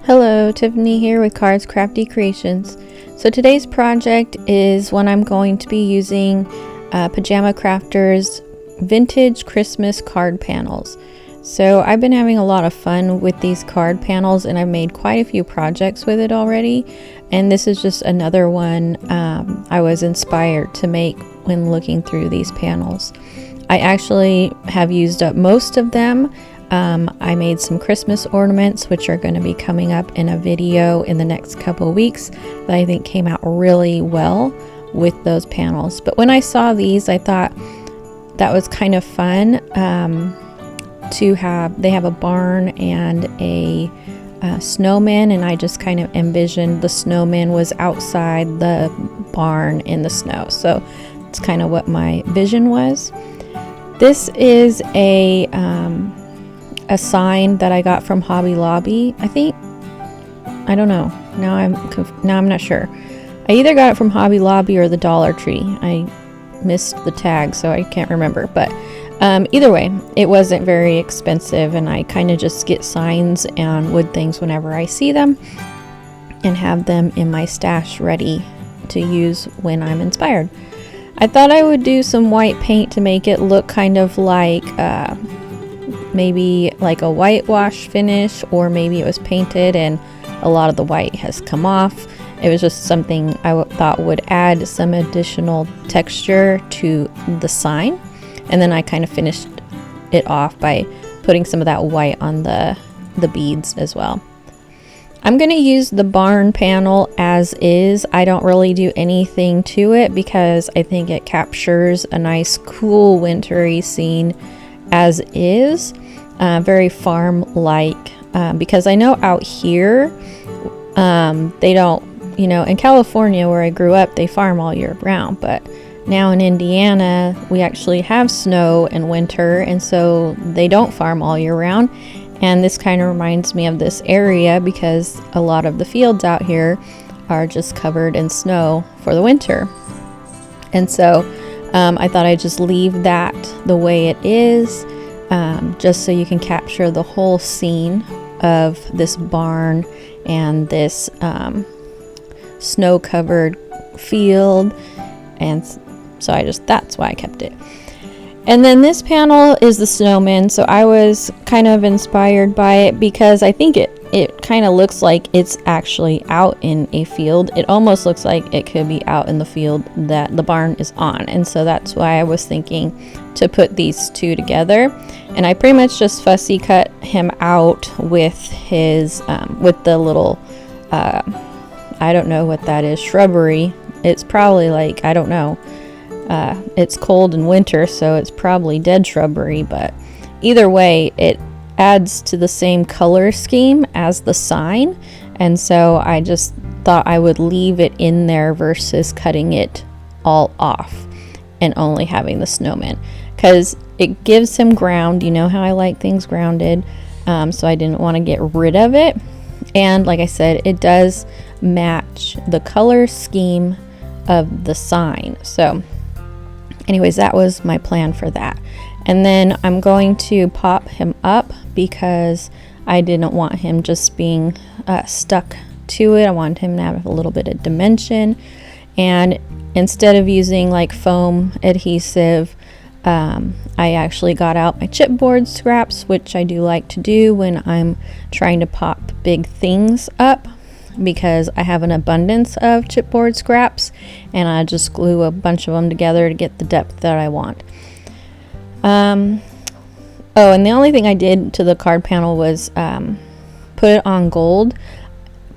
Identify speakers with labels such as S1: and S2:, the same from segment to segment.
S1: Hello, Tiffany here with Cards Crafty Creations. So today's project is one I'm going to be using Pajama Crafters vintage Christmas card panels. So I've been having a lot of fun with these card panels and I've made quite a few projects with it already. And this is just another one I was inspired to make when looking through these panels. I actually have used up most of them. I made some Christmas ornaments, which are going to be coming up in a video in the next couple of weeks that I think came out really well with those panels. But when I saw these, I thought that was kind of fun to have. They have a barn and a snowman, and I just kind of envisioned the snowman was outside the barn in the snow. So it's kind of what my vision was. This is a sign that I got from Hobby Lobby, I think. I don't know. Now I'm not sure. I either got it from Hobby Lobby or the Dollar Tree. I missed the tag, so I can't remember. But either way, it wasn't very expensive, and I kind of just get signs and wood things whenever I see them and have them in my stash ready to use when I'm inspired. I thought I would do some white paint to make it look kind of like maybe like a whitewash finish, or maybe it was painted and a lot of the white has come off. It was just something I thought would add some additional texture to the sign, and then I kind of finished it off by putting some of that white on the beads as well. I'm going to use the barn panel as is. I don't really do anything to it because I think it captures a nice cool wintry scene as is. Very farm-like, because I know out here they don't, in California where I grew up, they farm all year round, but now in Indiana we actually have snow and winter, and so they don't farm all year round. And this kind of reminds me of this area because a lot of the fields out here are just covered in snow for the winter. And so I thought I'd just leave that the way it is, just so you can capture the whole scene of this barn and this snow-covered field. And so that's why I kept it. And then this panel is the snowman, so I was kind of inspired by it because I think it kind of looks like it's actually out in a field. It almost looks like it could be out in the field that the barn is on, and so that's why I was thinking to put these two together. And I pretty much just fussy cut him out with his with the little I don't know what that is, shrubbery. It's probably like, I don't know. It's cold in winter, so it's probably dead shrubbery, but either way, it adds to the same color scheme as the sign, and so I just thought I would leave it in there versus cutting it all off and only having the snowman, because it gives him ground. You know how I like things grounded, so I didn't want to get rid of it. And like I said, it does match the color scheme of the sign. So anyways, that was my plan for that. And then I'm going to pop him up because I didn't want him just being stuck to it. I wanted him to have a little bit of dimension. And instead of using like foam adhesive, I actually got out my chipboard scraps, which I do like to do when I'm trying to pop big things up, because I have an abundance of chipboard scraps, and I just glue a bunch of them together to get the depth that I want. Oh, and the only thing I did to the card panel was put it on gold,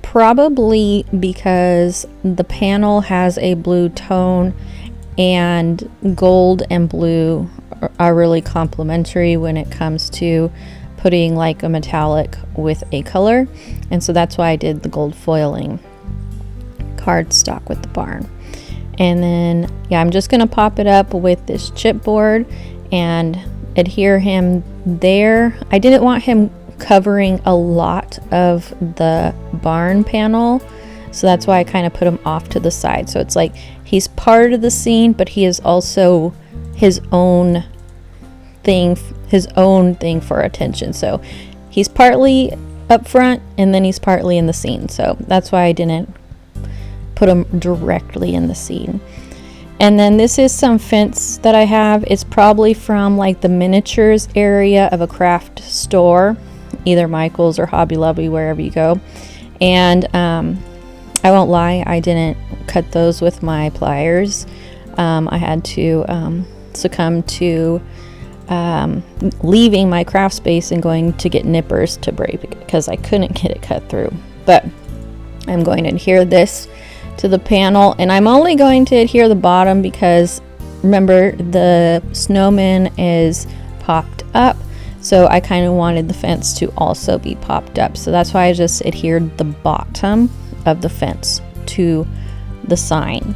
S1: probably because the panel has a blue tone, and gold and blue are really complementary when it comes to putting like a metallic with a color, and so that's why I did the gold foiling cardstock with the barn. And then yeah, I'm just gonna pop it up with this chipboard and adhere him there. I didn't want him covering a lot of the barn panel, so that's why I kind of put him off to the side, so it's like he's part of the scene, but he is also his own thing for attention. So he's partly up front and then he's partly in the scene. So that's why I didn't put him directly in the scene. And then this is some fence that I have. It's probably from like the miniatures area of a craft store, either Michael's or Hobby Lobby, wherever you go. And I won't lie, I didn't cut those with my pliers. I had to succumb to leaving my craft space and going to get nippers to break because I couldn't get it cut through. But I'm going to adhere this to the panel, and I'm only going to adhere the bottom because remember the snowman is popped up, so I kind of wanted the fence to also be popped up, so that's why I just adhered the bottom of the fence to the sign.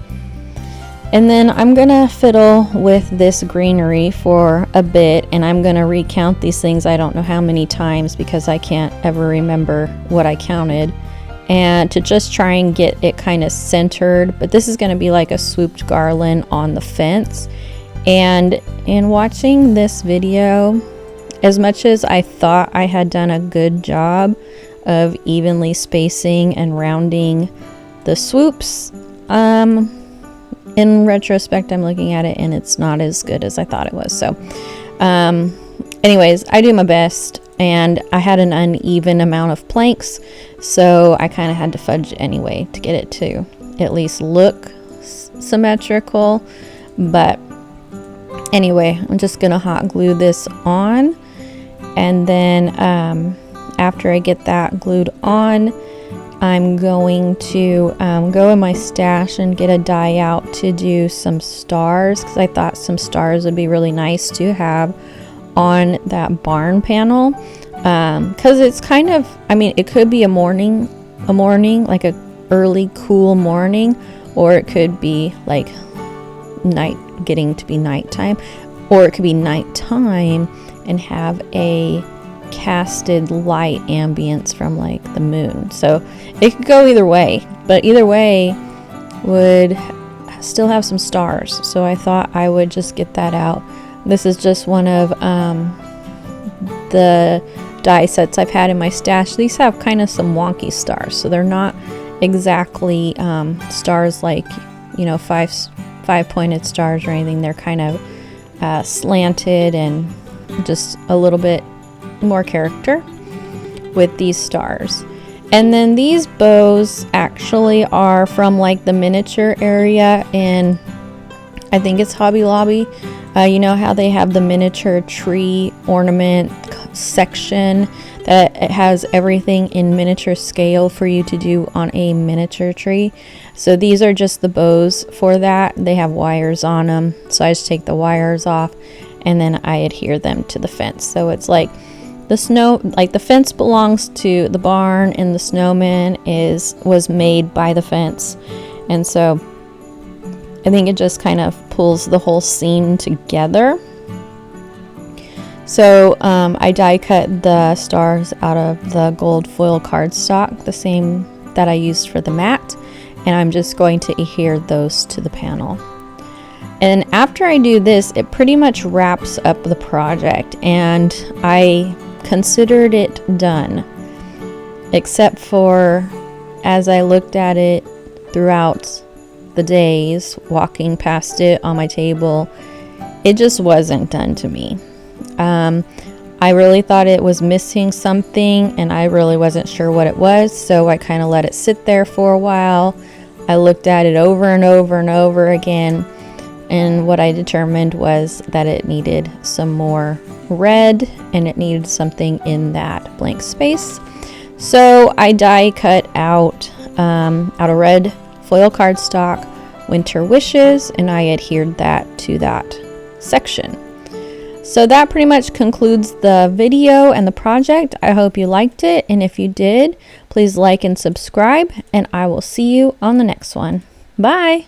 S1: And then I'm gonna fiddle with this greenery for a bit, and I'm gonna recount these things I don't know how many times because I can't ever remember what I counted, and to just try and get it kind of centered. But this is going to be like a swooped garland on the fence. And in watching this video, as much as I thought I had done a good job of evenly spacing and rounding the swoops, in retrospect I'm looking at it and it's not as good as I thought it was. So anyways, I do my best, and I had an uneven amount of planks, so I kind of had to fudge anyway to get it to at least look symmetrical. But anyway, I'm just gonna hot glue this on, and then after I get that glued on, I'm going to go in my stash and get a die out to do some stars, because I thought some stars would be really nice to have on that barn panel, because it's kind of, I mean, it could be a morning like a early cool morning, or it could be like getting to be nighttime, or it could be nighttime and have a casted light ambience from like the moon. So it could go either way, but either way would still have some stars, so I thought I would just get that out. This is just one of the die sets I've had in my stash. These have kind of some wonky stars, so they're not exactly stars like, you know, five pointed stars or anything. They're kind of slanted and just a little bit more character with these stars. And then these bows actually are from like the miniature area in, I think it's Hobby Lobby. You know how they have the miniature tree ornament section that it has everything in miniature scale for you to do on a miniature tree. So these are just the bows for that. They have wires on them, so I just take the wires off and then I adhere them to the fence. So it's like the fence belongs to the barn and the snowman was made by the fence, and so I think it just kind of pulls the whole scene together. So I die cut the stars out of the gold foil cardstock, the same that I used for the mat, and I'm just going to adhere those to the panel. And after I do this, it pretty much wraps up the project, and I considered it done, except for as I looked at it throughout the days, walking past it on my table, it just wasn't done to me. I really thought it was missing something, and I really wasn't sure what it was, so I kind of let it sit there for a while. I looked at it over and over and over again, and what I determined was that it needed some more red, and it needed something in that blank space. So I die cut out a red foil cardstock winter wishes, and I adhered that to that section. So that pretty much concludes the video and the project. I hope you liked it, and if you did, please like and subscribe, and I will see you on the next one. Bye!